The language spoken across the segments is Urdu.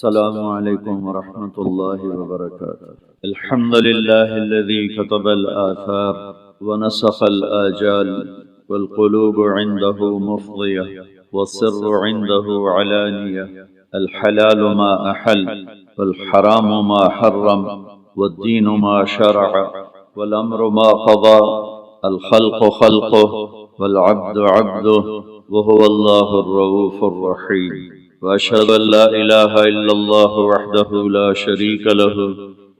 السلام عليكم ورحمة الله وبركاته. الحمد لله الذي كتب الآثار ونسخ الآجال والقلوب عنده مفضية والسر عنده علانية. الحلال ما أحل والحرام ما حرم والدين ما شرع والأمر ما قضى. الخلق خلقه والعبد عبده وهو الله الرؤوف الرحيم. وأشهد أن لا إله إلا الله وحده لا شريك له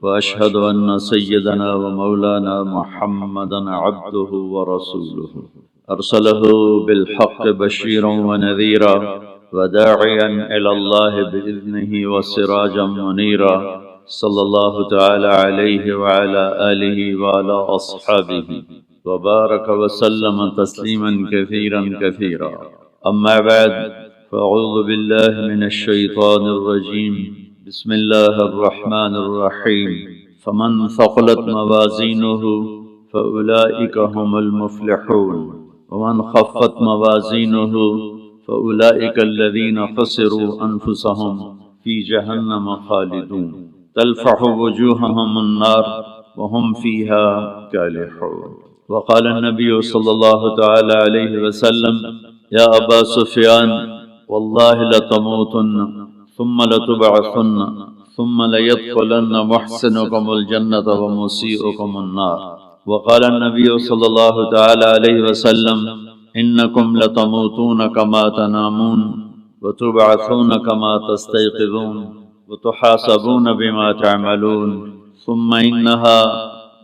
وأشهد أن سيدنا ومولانا محمدا عبده ورسوله أرسله بالحق بشيرا ونذيرا وداعيا إلى الله بإذنه وسراجا منيرا. صلى الله تعالى عليه وعلى آله وعلى أصحابه وبارك وسلم تسليما كثيرا كثيرا. أما بعد، فأعوذ بالله من الشيطان الرجيم. بسم الله الرحمن الرحيم. فمن ثقلت موازينه فأولئك هم المفلحون ومن خفت موازينه فأولئك الذين خسروا أنفسهم في جهنم خالدون تلفح وجوههم النار وهم فيها كالحون. وقال النبي صلى الله تعالى عليه وسلم: يا أبا سفيان، والله لتموتن ثم لتبعثن ثم ليدخلن محسنكم الجنة ومسيئكم النار. وقال النبي صلى الله تعالى عليه وسلم: إنكم لتموتون كما تنامون وتبعثون كما تستيقظون وتحاسبون بما تعملون ثم إنها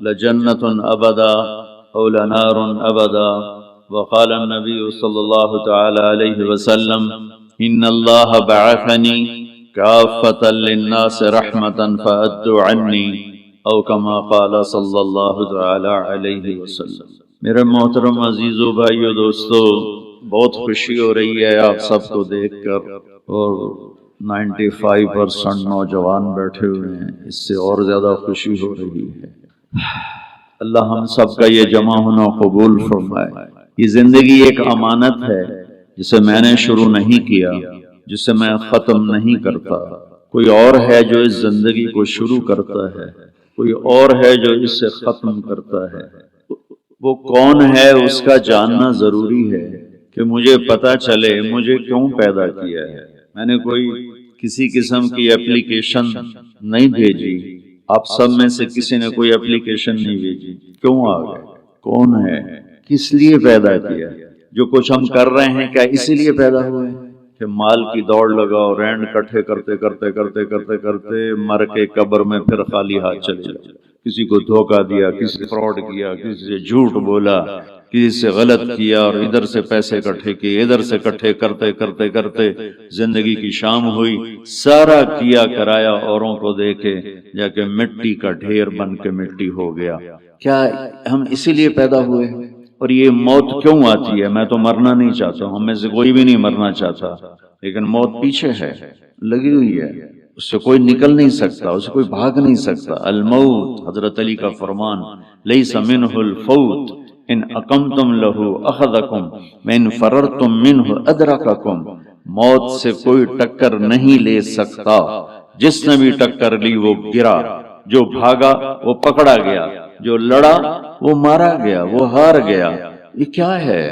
لجنة أبدا أو لنار أبدا. وقال النبي صلى الله تعالى عليه وسلم: إن الله بعثني كافة للناس رحمة فأدوا عني أو كما قال صلى الله تعالى عليه وسلم. میرے محترم عزیزو بھائیو دوستو، بہت خوشی ہو رہی ہے آپ سب کو دیکھ کر، اور 95% نوجوان بیٹھے ہوئے ہیں، اس سے اور زیادہ خوشی ہو رہی ہے۔ اللہ ہم سب کا یہ جمع ہونا قبول فرمائے۔ یہ زندگی ایک امانت ہے جسے میں نے شروع نہیں کیا، جسے میں ختم نہیں کرتا۔ کوئی اور ہے جو اس زندگی کو شروع کرتا ہے، کوئی اور ہے جو اس سے ختم کرتا ہے۔ وہ کون ہے اس کا جاننا ضروری ہے کہ مجھے پتہ چلے مجھے کیوں پیدا کیا ہے۔ میں نے کوئی کسی قسم کی اپلیکیشن نہیں بھیجی، آپ سب میں سے کسی نے کوئی اپلیکیشن نہیں بھیجی۔ کیوں آ گئے؟ کون ہے؟ کس لیے پیدا کیا؟ جو کچھ ہم کر رہے ہیں کیا اسی لیے پیدا ہوئے کہ مال کی دوڑ لگاؤ، رینڈ کٹھے کرتے کرتے کرتے کرتے کرتے مر کے قبر میں پھر خالی ہاتھ چلے جاؤ؟ کسی کو دھوکہ دیا، کسی سے فراڈ کیا، کسی سے جھوٹ بولا، کسی سے غلط کیا، اور ادھر سے پیسے اکٹھے کیے، ادھر سے اکٹھے کرتے کرتے کرتے زندگی کی شام ہوئی، سارا کیا کرایا اوروں کو دے کے جا کے مٹی کا ڈھیر بن کے مٹی ہو گیا۔ کیا ہم اسی لیے پیدا ہوئے؟ اور یہ موت کیوں آتی ہے؟ میں تو مرنا نہیں چاہتا ہوں، ہم میں سے کوئی بھی نہیں مرنا چاہتا، لیکن موت پیچھے ہے، لگی ہوئی ہے، اس سے کوئی نکل نہیں سکتا، اس سے کوئی بھاگ نہیں سکتا۔ الموت، حضرت علی کا فرمان، لیس منہ الفوت ان اقمتم لہ اخذکم وان فررتم منہ ادرککم۔ موت سے کوئی ٹکر نہیں لے سکتا، جس نے بھی ٹکر لی وہ گرا، جو بھاگا وہ پکڑا گیا، جو لڑا وہ مارا گیا، وہ ہار گیا۔ یہ کیا ہے؟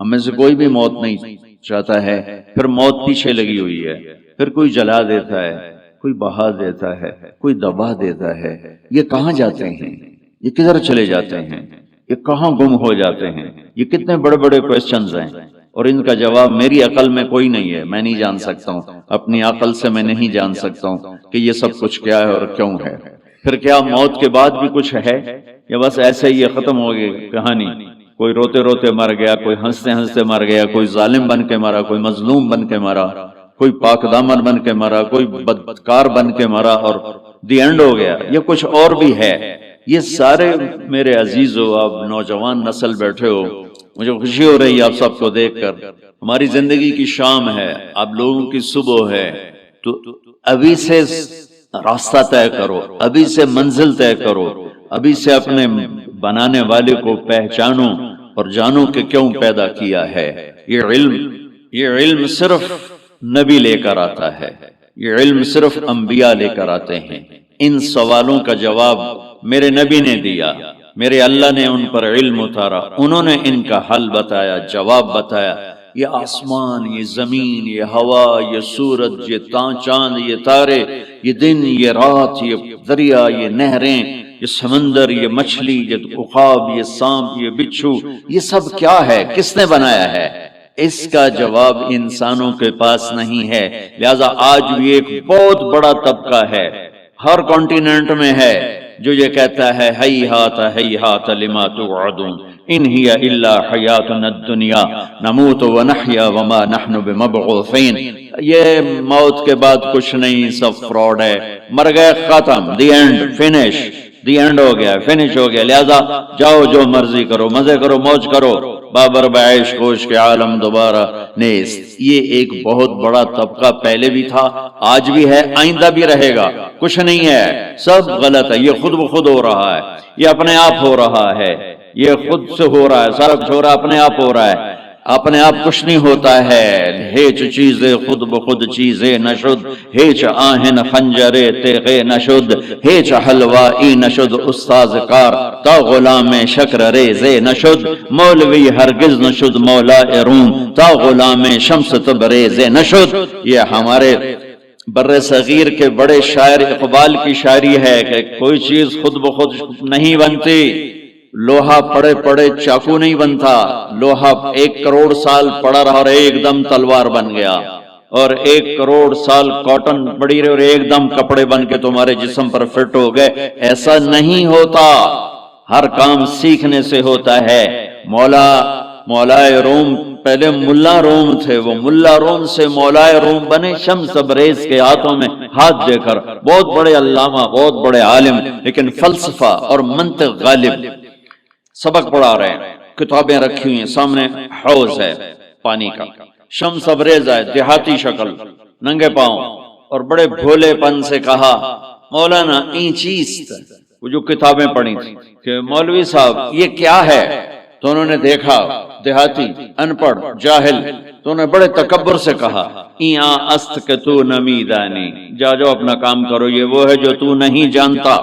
ہم میں سے کوئی بھی موت نہیں چاہتا ہے، پھر موت پیچھے لگی ہوئی ہے، پھر کوئی جلا دیتا ہے، کوئی بہا دیتا ہے، کوئی دبا دیتا ہے۔ یہ کہاں جاتے ہیں؟ یہ کدھر چلے جاتے ہیں؟ یہ کہاں گم ہو جاتے ہیں؟ یہ کتنے بڑے بڑے کویسچنز ہیں، اور ان کا جواب میری عقل میں کوئی نہیں ہے، میں نہیں جان سکتا ہوں، اپنی عقل سے میں نہیں جان سکتا ہوں کہ یہ سب کچھ کیا ہے اور کیوں ہے۔ پھر کیا موت کے بعد بھی کچھ ہے یا بس ایسے ہی یہ ختم ہو گئی کہانی؟ کوئی روتے روتے مر گیا، کوئی ہنستے ہنستے مر گیا، کوئی ظالم بن کے مرا، کوئی مظلوم بن کے مرا، کوئی پاک دامن بن کے مرا، کوئی بدکار بن کے مرا، اور دی اینڈ ہو گیا؟ یہ کچھ اور بھی ہے؟ یہ سارے میرے عزیزو، آپ نوجوان نسل بیٹھے ہو، مجھے خوشی ہو رہی ہے آپ سب کو دیکھ کر۔ ہماری زندگی کی شام ہے، آپ لوگوں کی صبح ہے، تو ابھی سے راستہ طے کرو، ابھی سے منزل طے کرو، ابھی سے اپنے بنانے والے کو پہچانو اور جانو کہ کیوں پیدا کیا ہے۔ یہ علم صرف نبی لے کر آتا ہے، یہ علم صرف انبیاء لے کر آتے ہیں۔ ان سوالوں کا جواب میرے نبی نے دیا، میرے اللہ نے ان پر علم اتارا، انہوں نے ان کا حل بتایا، جواب بتایا۔ یہ آسمان، یہ زمین، یہ ہوا، یہ سورج، یہ چاند، یہ تارے، یہ دن، یہ رات، یہ دریا، یہ نہریں، یہ سمندر، یہ مچھلی، یہ عقاب، یہ سانپ، یہ بچھو، یہ سب کیا ہے؟ کس نے بنایا ہے؟ اس کا جواب انسانوں کے پاس نہیں ہے۔ لہذا آج بھی ایک بہت بڑا طبقہ ہے، ہر کانٹیننٹ میں ہے، جو یہ کہتا ہے ہیہات ہیہات لما توعدون ان ہی الا حیاتنا الدنیا نموت ونحیا وما نحن بمبعوثین۔ یہ موت کے بعد کچھ نہیں، سب فراڈ ہے، مر گئے، ختم، the end, finish, the end ہو گیا، فنش ہو گیا۔ لہذا جاؤ جو مرضی کرو، مزے کرو، موج کرو، بابر بعیش خوش کے عالم دوبارہ نیست۔ یہ ایک بہت بڑا طبقہ پہلے بھی تھا، آج بھی ہے، آئندہ بھی رہے گا۔ کچھ نہیں ہے، سب غلط ہے، یہ خود بخود ہو رہا ہے، یہ اپنے آپ ہو رہا ہے، یہ خود سے ہو رہا ہے، سارا کچھ ہو رہا ہے، اپنے آپ ہو رہا ہے، اپنے آپ کچھ نہیں ہوتا ہے۔ ہیچ چیزیں خود بخود چیزیں نشد، ہیچ آہن خنجرے تیغے نشد، ہیچ حلوائی نشد استاذ کار، تا غلام شکر ریزے نشد، مولوی ہرگز نشد مولا روم، تا غلام شمس تبریز نشد۔ یہ ہمارے بر صغیر کے بڑے شاعر اقبال کی شاعری ہے کہ کوئی چیز خود بخود نہیں بنتی، لوہا پڑے پڑے چاقو نہیں بنتا، لوہا 1 کروڑ سال پڑا رہا اور ایک دم تلوار بن گیا، اور 1 کروڑ سال کاٹن پڑی رہی اور ایک دم کپڑے بن کے تمہارے جسم پر فٹ ہو گئے۔ ایسا نہیں ہوتا، ہر کام سیکھنے سے ہوتا ہے۔ مولا روم پہلے ملا روم تھے، وہ ملا روم سے مولا روم بنے شمس تبریز کے ہاتھوں میں ہاتھ دے کر، بہت بڑے علامہ، بہت بڑے عالم، لیکن فلسفہ اور منطق غالب۔ سبق پڑھا رہے ہیں، کتابیں رکھی ہوئی ہیں سامنے، حوض ہے پانی کا، شمس تبریز ہے، دیہاتی شکل، ننگے پاؤں، اور بڑے بھولے پن سے کہا مولانا این چیست، وہ جو کتابیں پڑھی تھی کہ مولوی صاحب یہ کیا ہے؟ تو انہوں نے دیکھا دیہاتی، ان پڑھ، جاہل، تو انہوں نے بڑے تکبر سے کہا ایاں است کہ تو نمیدانی، جا جاؤ اپنا کام کرو، یہ وہ ہے جو تو نہیں جانتا۔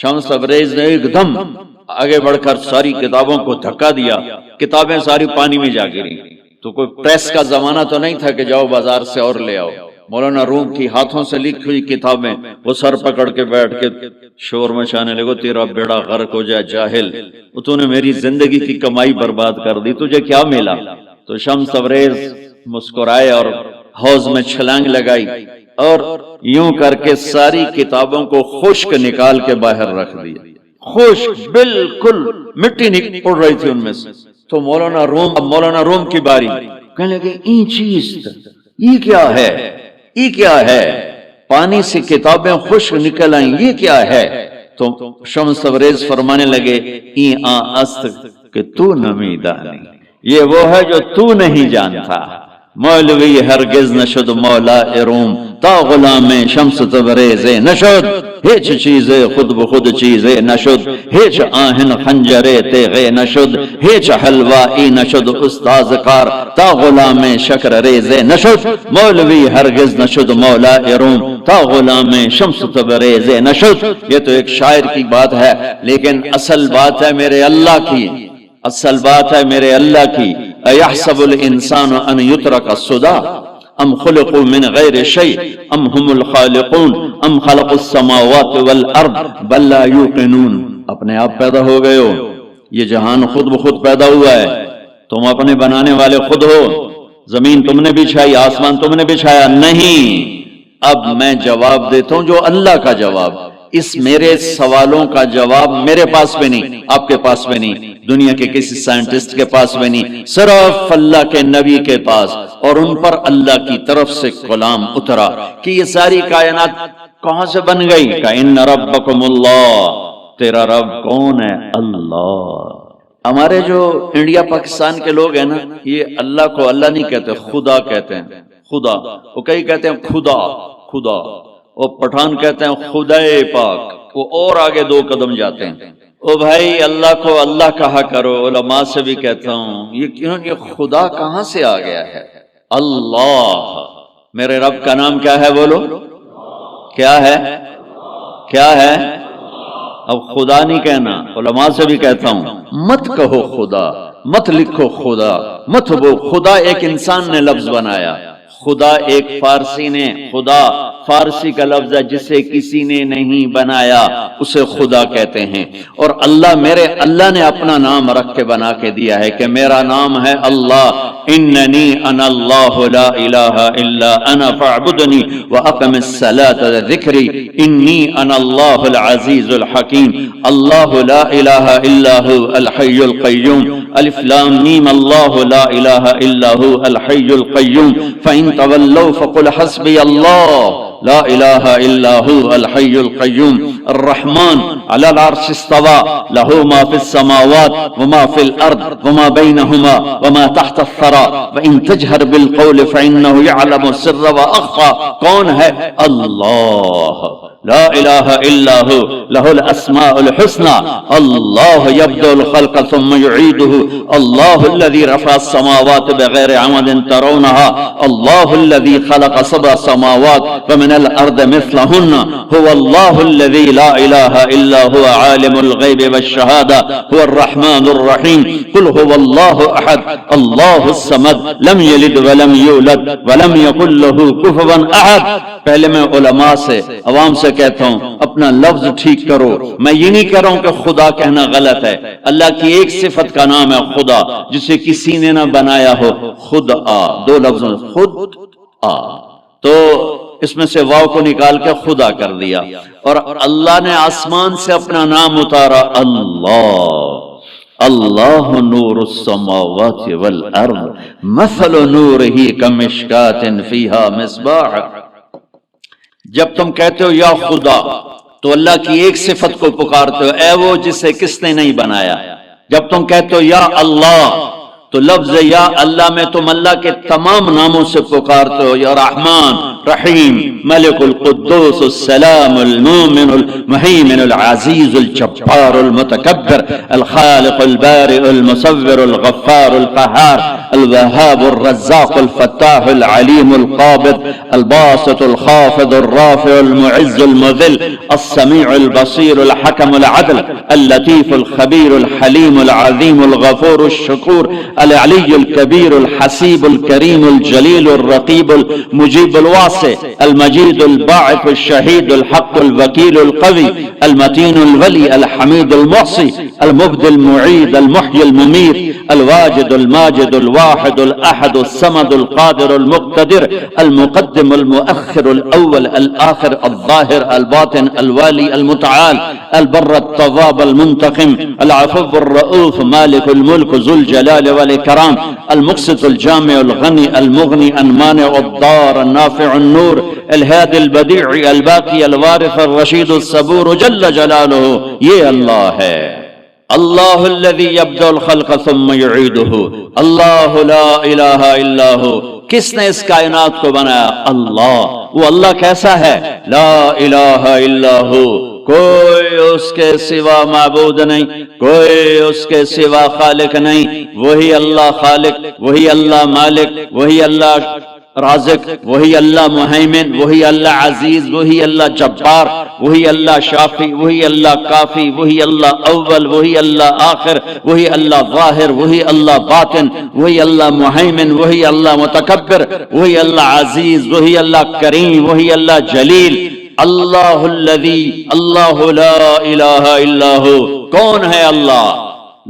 شمس تبریز نے ایک دم آگے بڑھ کر ساری کتابوں کو دھکا دیا، کتابیں ساری پانی میں جا گری۔ تو کوئی پریس کا زمانہ تو نہیں تھا کہ جاؤ بازار سے اور لے آؤ۔ مولانا روم کی ہاتھوں سے لکھی ہوئی کتابیں، وہ سر پکڑ کے بیٹھ کے شور مچانے لگو، تیرا بیڑا غرق ہو جائے جاہل، تو نے میری زندگی کی کمائی برباد کر دی، تجھے کیا ملا؟ تو شمس تبریز مسکرائے اور حوض میں چھلانگ لگائی، اور یوں کر کے ساری کتابوں کو خشک نکال کے باہر رکھ دیا، خشک، بالکل مٹی اڑ رہی تھی ان میں سے۔ تو مولانا روم کی باری، کہنے لگے این چیز، یہ کیا ہے؟ یہ کیا ہے؟ پانی سے کتابیں خشک نکل آئیں، یہ کیا ہے؟ تو شمس تبریز فرمانے لگے این است کہ تو نمیدانی، یہ وہ ہے جو تو نہیں جانتا۔ مولوی ہرگز نشد مولا روم، تا غلام شمس تبریز نشد، ہیچ چیزیں خود بخود چیزیں نشد، ہیچ آہن خنجرے تیغے نشد، ہیچ حلوائی نشد استاذ کار، تا غلام شکر ریزے نشد، مولوی ہرگز نشد مولا روم، تا غلام شمس تبریز نشد۔ یہ تو ایک شاعر کی بات ہے، لیکن اصل بات ہے میرے اللہ کی، اصل بات ہے میرے اللہ کی۔ ایحسب الانسان ان یترک السدی ام خلقوا من غیر شیء ام هم الخالقون ام خلقوا السماوات والارض بل لا یوقنون۔ اپنے آپ پیدا ہو گئے ہو، یہ جہان خود بخود پیدا ہوا ہے، تم اپنے بنانے والے خود ہو، زمین تم نے بچھائی، آسمان تم نے بچھایا نہیں۔ اب میں جواب دیتا ہوں جو اللہ کا جواب، اس میرے سوالوں کا جواب میرے پاس بھی نہیں، آپ کے پاس بھی نہیں، دنیا کے کسی سائنٹسٹ کے پاس بھی نہیں، صرف اللہ کے نبی کے پاس، اور ان پر اللہ کی طرف سے کلام اترا کہ یہ ساری کائنات کہاں سے بن گئی؟ کہ ان ربکم اللہ، تیرا رب کون ہے؟ اللہ۔ ہمارے جو انڈیا پاکستان کے لوگ ہیں نا، یہ اللہ کو اللہ نہیں کہتے، خدا کہتے ہیں، خدا۔ وہ کئی کہتے ہیں خدا خدا، اور پٹھان کہتے ہیں خدائے پاک، وہ اور آگے 2 قدم جاتے ہیں۔ او بھائی اللہ کو اللہ کہا کرو، علماء سے بھی کہتا ہوں یہ خدا کہاں سے آ گیا ہے؟ اللہ، میرے رب کا نام کیا ہے بولو؟ کیا ہے؟ کیا ہے؟ اب خدا نہیں کہنا، علماء سے بھی کہتا ہوں مت کہو خدا، مت لکھو خدا، مت وہ خدا ایک انسان نے لفظ بنایا، خدا ایک فارسی نے، خدا فارسی کا لفظ ہے جسے کسی نے نہیں بنایا، اسے خدا کہتے ہیں۔ اور اللہ، میرے اللہ نے اپنا نام رکھ کے بنا کے دیا ہے کہ میرا نام ہے اللہ، اننی انا اللہ لا الہ الا انا فاعبدنی واقم الصلاۃ ذکری انی انا اللہ العزیز الحکیم، اللہ لا الہ الا هو الحی القیوم، الف لام میم، اللہ لا الہ الا هو الحی القیوم، فإن تولوا فقل حسبی اللہ لا الہ الا هو الحی القیوم، الرحمن علی العرش استوى له ما في السماوات وما في الارض وما بينهما وما تحت الثرى وان تجهر بالقول فانه يعلم السر واخفى۔ کون ہے؟ اللہ، لا الہ الا هو له الاسماء الحسنى، اللہ يبدأ الخلق ثم يعيده، اللہ الذي رفع السماوات بغير عمد ترونها، اللہ الذي خلق سبع سماوات ومن الارض مثلهن، هو الله الذي لا اله الا هو عالم الغيب والشهادة، هو الرحمن الرحيم، قل هو الله احد الله الصمد لم يلد ولم يولد ولم يكن له كفوا احد۔ پہلے میں علماء سے، عوام سے کہتا ہوں اپنا لفظ ٹھیک کرو، میں یہ نہیں کہہ رہا ہوں کہ خدا کہنا غلط ہے، اللہ کی ایک صفت کا نام ہے خدا جسے کسی نے نہ بنایا ہو، خود آ، دو لفظ خود آ، تو اس میں سے واو کو نکال کے خدا کر دیا، اور اللہ نے آسمان سے اپنا نام اتارا، اللہ، اللہ نور السماوات والارض مثل نورہ کمشکاۃ فیہا مصباح۔ جب تم کہتے ہو یا خدا تو اللہ کی ایک صفت کو پکارتے ہو، اے وہ جسے کس نے نہیں بنایا۔ جب تم کہتے ہو یا اللہ تو لفظ یا اللہ میں تم اللہ کے تمام ناموں سے پکارتے ہو، یا رحمان، رحیم، ملک القدوس السلام المومن المہیمن العزیز الجبار المتکبر الخالق البارئ المصور الغفار القہار الوهاب الرزاق الفتاح العلیم القابض الباسط الخافض الرافع المعز المذل السمیع البصیر الحکم العدل اللطیف الخبیر الحلیم العظیم الغفور الشکور العلی الکبیر الحسیب الکریم الجلیل الرقیب المجیب الواسع المجید الباعث الشہید الحق الوکیل القوی المتین الولی الحمید المحصی المبدی المعید المحیی الممید الواجد الماجد الواحد الاحد الصمد القادر المقتدر المقدم المؤخر الاول الاخر الظاہر الباطن الوالی المتعال البر التواب المنتقم العفو الرؤوف مالك الملك ذو الجلال والإكرام المقسط الجامع الغني المغني المانع الضار النافع النور الهادي البديع الباقي الوارث الرشيد الصبور جل جلاله، یہ اللہ ہے۔ اللہ الذي يبدأ الخلق ثم يعيده، اللہ لا الہ الا هو۔ کس نے اس کائنات کو بنایا؟ اللہ۔ وہ اللہ کیسا ہے؟ لا الہ الا هو، کوئی اس کے سوا معبود نہیں، کوئی اس کے سوا خالق نہیں، وہی اللہ خالق، وہی اللہ مالک، وہی اللہ رازق، وہی اللہ مہیمن، وہی اللہ عزیز، وہی اللہ جبار، وہی اللہ شافی، وہی اللہ کافی، وہی اللہ اول، وہی اللہ آخر، وہی اللہ ظاہر، وہی اللہ باطن، وہی اللہ مہیمن، وہی اللہ متکبر، وہی اللہ عزیز، وہی اللہ کریم، وہی اللہ جلیل، اللہ الذی، اللہ لا الہ الا ہو۔ کون ہے اللہ؟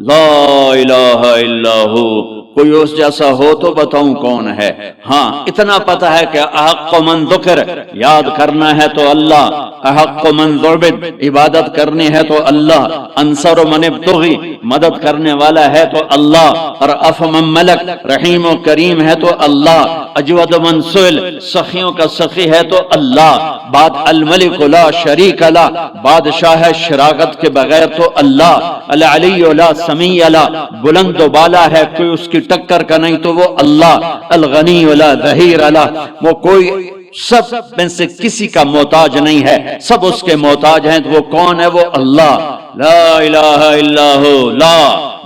لا الہ الا ہو۔ کوئی اس جیسا ہو تو بتاؤں کون ہے؟ ہاں اتنا پتہ ہے کہ احق من ذکر، یاد کرنا ہے تو اللہ، احق من ذعبد، عبادت کرنی ہے تو اللہ، انصر من ابتغی، مدد کرنے والا ہے تو اللہ، اور اف من ملک، رحیم و کریم ہے تو اللہ، اجود من سئل، سخیوں کا سخی ہے تو اللہ، بات الملک لا شریک لا، بادشاہ شراکت کے بغیر تو اللہ، العلی لا سمیع لا، بلند و بالا ہے کوئی اس کی ٹکر کا نہیں تو وہ اللہ، الغنی لا ظہیر لا، وہ کوئی سب میں سے کسی کا محتاج نہیں ہے، سب اس کے محتاج ہیں، تو وہ کون ہے؟ وہ اللہ، لا الہ الا ہو، لا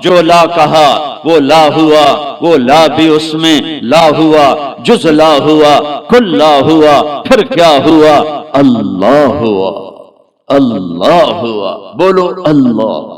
جو لا کہا وہ لا ہوا، وہ لا بھی اس میں لا ہوا، جز لا ہوا، کل لا ہوا، پھر کیا ہوا؟ اللہ ہوا، اللہ ہوا، بولو اللہ۔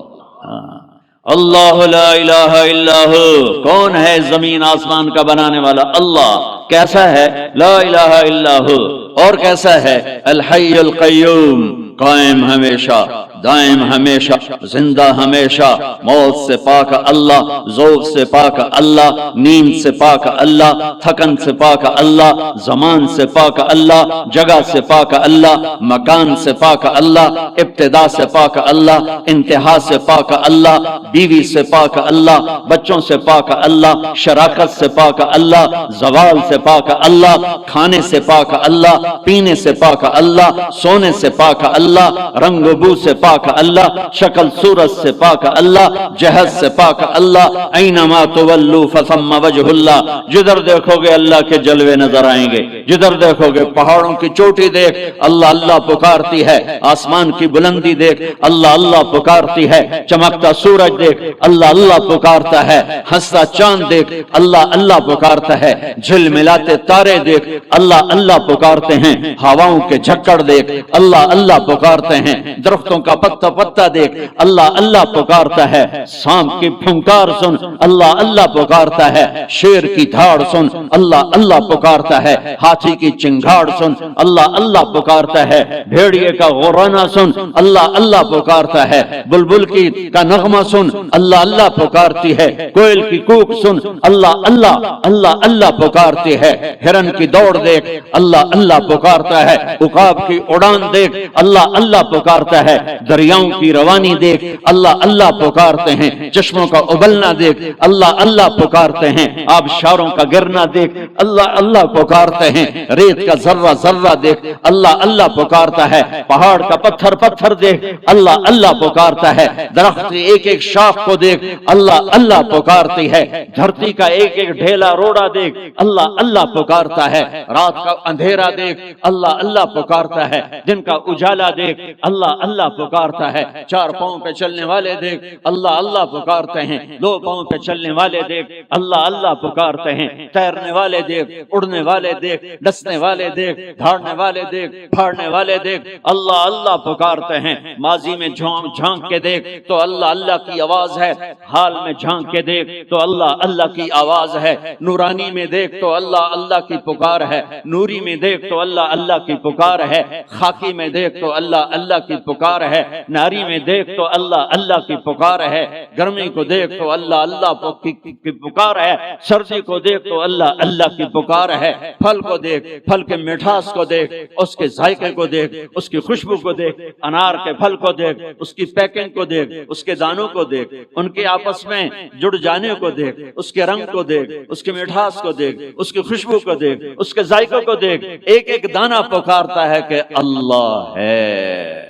اللہ لا الہ الا ہو، کون ہے زمین آسمان کا بنانے والا؟ اللہ۔ کیسا ہے؟ لا الہ الا ہو۔ اور کیسا ہے؟ الحی القیوم، قائم ہمیشہ، دائم ہمیشہ، زندہ ہمیشہ، موت سے پاک اللہ، ذوق سے پاک اللہ، نیند سے پاک اللہ، تھکن سے پاک اللہ، زمان سے پاک اللہ، جگہ سے پاک اللہ، مکان سے پاک اللہ، ابتدا سے پاک اللہ، انتہا سے پاک اللہ، بیوی سے پاک اللہ، بچوں سے پاک اللہ، شراکت سے پاک اللہ، زوال سے پاک اللہ، کھانے سے پاک اللہ، پینے سے پاک اللہ، سونے سے پاک اللہ، رنگ و بو سے پاک اللہ، شکل صورت سے پاک اللہ، جہد سے پاک اللہ، اینما تولوا فثم وجہ اللہ، جدھر دیکھو گے اللہ کے جلوے نظر آئیں گے، جدھر دیکھو گے پہاڑوں کی چوٹی دیکھ اللہ اللہ پکارتی ہے، آسمان کی بلندی دیکھ اللہ اللہ پکارتی ہے، چمکتا سورج دیکھ اللہ اللہ پکارتا ہے، ہنستا چاند دیکھ اللہ اللہ پکارتا ہے، جھل ملاتے تارے دیکھ اللہ اللہ پکارتے ہیں، ہواؤں کے جھکڑ دیکھ اللہ اللہ پکارتے ہیں، درختوں کا پتا پتا دیکھ اللہ اللہ پکارتا ہے، سانپ کی پھنکار سن اللہ اللہ پکارتا ہے، شیر کی دھاڑ سن اللہ اللہ پکارتا ہے، ہاتھی کی چنگھاڑ سن اللہ اللہ پکارتا ہے، بھیڑیے کا غرانا سن اللہ اللہ پکارتا ہے، بلبل کی کا نغمہ سن اللہ اللہ پکارتی ہے، کوئل کی کوک سن اللہ اللہ اللہ اللہ پکارتی ہے، ہرن کی دوڑ دیکھ اللہ اللہ پکارتا ہے، عقاب کی اڑان دیکھ اللہ اللہ پکارتا ہے، دریاؤں کی روانی دیکھ اللہ اللہ پکارتے ہیں، چشموں کا ابلنا دیکھ اللہ اللہ پکارتے ہیں، آبشاروں کا گرنا دیکھ اللہ اللہ پکارتے ہیں، ریت کا ذرہ ذرہ دیکھ اللہ اللہ پکارتا ہے، پہاڑ کا پتھر پتھر دیکھ اللہ اللہ پکارتا ہے، درخت کی ایک ایک شاخ کو دیکھ اللہ اللہ پکارتی ہے، دھرتی کا ایک ایک ڈھیلا روڑا دیکھ اللہ اللہ پکارتا ہے، رات کا اندھیرا دیکھ اللہ اللہ پکارتا ہے، دن کا اجالا دیکھ اللہ اللہ پکارتا ہے، چار پاؤں پہ چلنے والے دیکھ اللہ اللہ پکارتے ہیں، دو پاؤں پہ چلنے والے دیکھ اللہ اللہ پکارتے ہیں، تیرنے والے دیکھ، اڑنے والے دیکھ، ڈسنے والے دیکھ، دھاڑنے والے دیکھ، پھاڑنے والے دیکھ اللہ اللہ پکارتے ہیں، ماضی میں جھانک کے دیکھ تو اللہ اللہ کی آواز ہے، حال میں جھانک کے دیکھ تو اللہ اللہ کی آواز ہے، نورانی میں دیکھ تو اللہ اللہ کی پکار ہے، نوری میں دیکھ تو اللہ اللہ کی پکار ہے، خاکی میں دیکھ تو اللہ اللہ کی پکار ہے، ناری میں دیکھ تو اللہ اللہ کی پکار ہے، گرمی کو دیکھ تو اللہ اللہ کی پکار ہے، سردی کو دیکھ تو اللہ اللہ کی پکار ہے، پھل کو دیکھ، پھل کے مٹھاس کو دیکھ، اس کے ذائقے کو دیکھ، اس کی خوشبو کو دیکھ، انار کے پھل کو دیکھ، اس کی پیکنگ کو دیکھ، اس کے دانوں کو دیکھ، ان کے آپس میں جڑ جانے کو دیکھ، اس کے رنگ کو دیکھ، اس کے مٹھاس کو دیکھ، اس کی خوشبو کو دیکھ، اس کے ذائقے کو دیکھ، ایک ایک دانہ پکارتا ہے کہ اللہ ہے،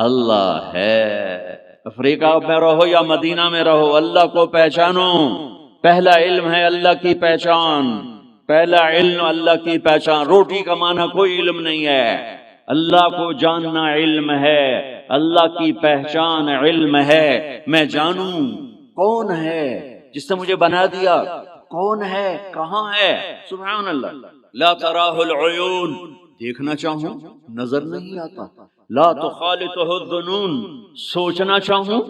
اللہ ہے۔ افریقہ میں رہو یا مدینہ میں رہو، اللہ کو پہچانو، پہلا علم ہے اللہ کی پہچان، پہلا علم اللہ کی پہچان، روٹی کمانا کوئی علم نہیں ہے، اللہ کو جاننا علم ہے، اللہ کی پہچان علم ہے، میں جانوں کون ہے جس نے مجھے بنا دیا، کون ہے، کہاں ہے، سبحان اللہ، لا تراہ العیون، دیکھنا چاہوں نظر نہیں آتا، لا تخالطہ الظنون، سوچنا چاہوں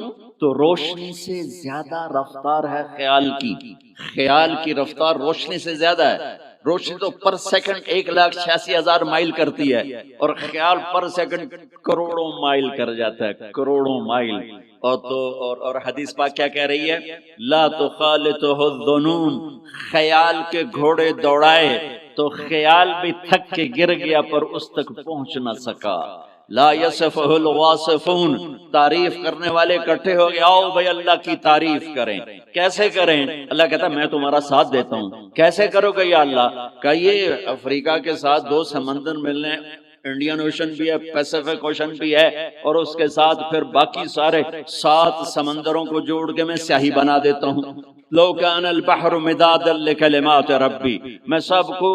تو روشنی سے زیادہ رفتار ہے خیال کی، خیال کی رفتار روشنی سے زیادہ ہے، روشنی تو پر سیکنڈ 1,86,000 مائل کرتی ہے اور خیال پر سیکنڈ کروڑوں مائل کر جاتا ہے، کروڑوں مائل۔ اور حدیث پاک کیا کہہ رہی ہے؟ لا تخالطہ الظنون، خیال کے گھوڑے دوڑائے تو خیال بھی تھک کے گر گیا پر اس تک پہنچ نہ سکا، لا یصفہ الواصفون، تعریف کرنے والے اکٹھے ہو گئے، آؤ بھائی اللہ کی تعریف کریں، کیسے کریں؟ اللہ کہتا ہے میں تمہارا ساتھ دیتا ہوں، کیسے کرو گے یا اللہ؟ کہ یہ افریقہ کے ساتھ 2 سمندر ملنے، انڈین اوشن بھی ہے، پیسیفک اوشن بھی ہے، اور اس کے ساتھ پھر باقی سارے 7 سمندروں کو جوڑ کے میں سیاہی بنا دیتا ہوں، لو کان البحر مدادا لکلمات ربی، میں سب کو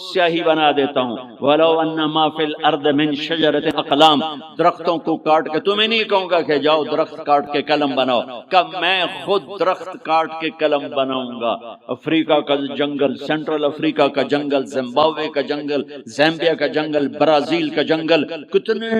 سیاہی بنا دیتا ہوں. ولو ان ما فی الارض من شجرۃ اقلام، درختوں کو کاٹ کے، تمہیں نہیں کہوں گا کہ جاؤ درخت کاٹ کے قلم بناؤ، کہ میں خود درخت کاٹ کے قلم بناؤں گا. افریقہ کا جنگل، سینٹرل افریقہ کا جنگل، زمبابوے کا جنگل، زامبیا کا جنگل، برازیل کا جنگل، کتنے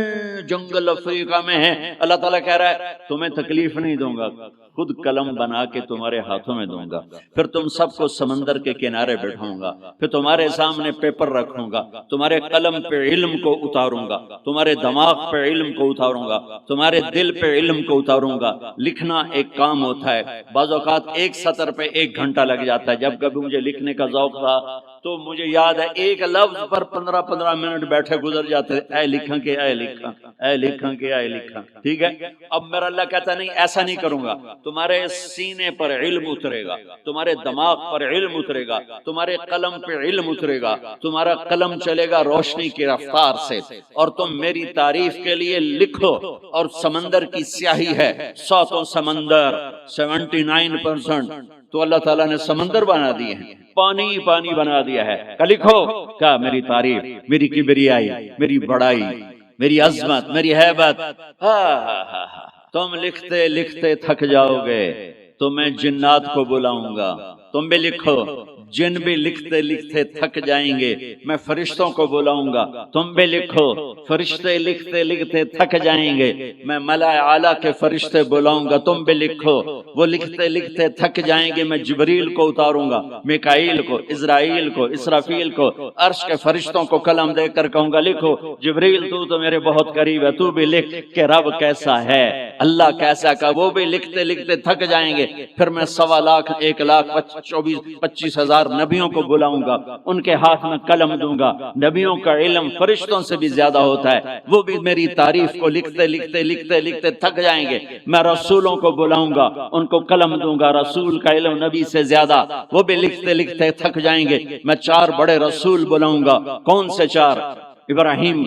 جنگل افریقہ میں ہیں. اللہ تعالیٰ کہہ رہا ہے تمہیں تکلیف نہیں دوں گا، خود قلم بنا کے تمہارے ہاتھوں میں دوں گا. پھر تم سب کو سمندر کے کنارے بٹھاؤں گا، پھر تمہارے سامنے پیپر رکھوں گا، تمہارے قلم پہ علم کو اتاروں گا، تمہارے دماغ پہ علم کو اتاروں گا، تمہارے دل پہ علم کو اتاروں گا. لکھنا ایک کام ہوتا ہے، بعض اوقات ایک سطر پہ 1 گھنٹہ لگ جاتا ہے. جب کبھی مجھے لکھنے کا ذوق تھا تو مجھے یاد ہے ایک لفظ پر 15 منٹ بیٹھے گزر جاتے تھے. اے لکھاں کہ اے لکھاں، اے لکھاں کہ اے لکھاں. ٹھیک ہے، اب میرا اللہ کہتا نہیں ایسا نہیں کروں گا. تمہارے سینے پر علم اترے گا، تمہارے دماغ پر علم اترے گا، تمہارے قلم پہ علم اترے گا، تمہارا قلم چلے گا روشنی کی رفتار سے، اور تم میری تعریف کے لیے لکھو. اور سمندر کی سیاہی ہے، 100 سمندر، 79% تو اللہ تعالیٰ نے سمندر بنا دیے ہیں، پانی پانی بنا دیا ہے. کہ لکھو کیا میری تعریف، میری کبریائی، میری بڑائی، میری عظمت، میری ہیبت. تم لکھتے لکھتے تھک جاؤ گے تو میں جنات کو بلاؤں گا، تم بھی لکھو. جن بھی لکھتے لکھتے تھک جائیں گے، میں فرشتوں کو بلاؤں گا، تم بھی لکھو. فرشتے لکھتے لکھتے تھک جائیں گے، میں ملائے اعلیٰ کے فرشتے بلاؤں گا، تم بھی لکھو. وہ لکھتے لکھتے تھک جائیں گے، میں جبریل کو اتاروں گا، میکائیل کو، اسرائیل کو، اسرافیل کو، عرش کے فرشتوں کو قلم دے کر کہوں گا لکھو. جبریل تو میرے بہت قریب ہے، تو بھی لکھ کہ رب کیسا ہے، اللہ کیسا کا. وہ بھی لکھتے لکھتے تھک جائیں گے. پھر میں 1.25 لاکھ 1,25,000 نبیوں کو بلاؤں گا، ان کے ہاتھ میں قلم دوں گا. نبیوں کا علم فرشتوں سے بھی زیادہ ہوتا ہے، وہ بھی میری تعریف کو لکھتے لکھتے لکھتے لکھتے تھک جائیں گے. میں رسولوں کو بلاؤں گا، ان کو قلم دوں گا، رسول کا علم نبی سے زیادہ، وہ بھی لکھتے لکھتے تھک جائیں گے. میں 4 بڑے رسول بلاؤں گا. کون سے 4؟ ابراہیم،